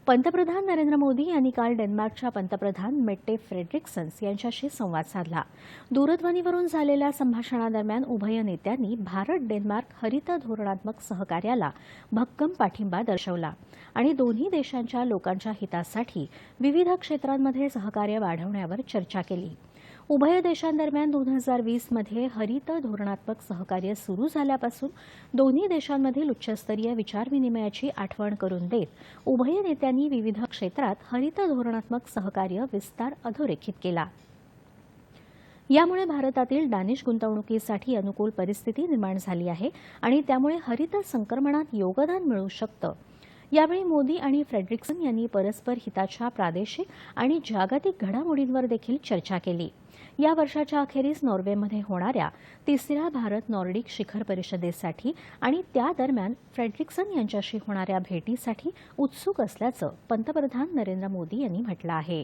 पंतप्रधान नरेंद्र मोदी यांनी काल डेन्मार्कच्या पंतप्रधान मेट्टे फ्रेडरिक्सन यांच्याशी संवाद साधला। दूरध्वनीवरून झालेल्या संभाषणादरम्यान उभय नेत्यांनी भारत डेन्मार्क हरित धोरणात्मक सहकार्याला भक्कम पाठिंबा दर्शवला आणि दोन्ही देशांच्या लोकांच्या हितासाठी विविध क्षेत्रांमध्ये सहकार्य वाढवण्यावर चर्चा केली। उभय देशांदरम्यान 2020 मध्ये हरित धोरणात्मक सहकार्य सुरू झाल्यापासून दोन्ही देशांमधील उच्चस्तरीय विचारविनिमयाची आठवण करून देत उभय नेत्यांनी विविध क्षेत्रात हरित धोरणात्मक सहकार्य विस्तार अधोरेखित केला। यामुळे भारतातील डॅनिश गुंतवणुकीसाठी अनुकूल परिस्थिती निर्माण झाली आहे आणि त्यामुळे हरित संक्रमणात योगदान मिळू शकतं। यावेळी मोदी आणि फ्रेडरिक्सन यांनी परस्पर हिताच्या प्रादेशिक आणि जागतिक घडामोडींवर देखील चर्चा केली। या वर्षाच्या अखेरीस नॉर्वेमध्ये होणाऱ्या तिसऱ्या भारत नॉर्डिक शिखर परिषदेसाठी आणि त्या दरम्यान फ्रेडरिक्सन यांच्याशी होणाऱ्या भेटीसाठी उत्सुक असल्याचं पंतप्रधान नरेंद्र मोदी यांनी म्हटलं आहे।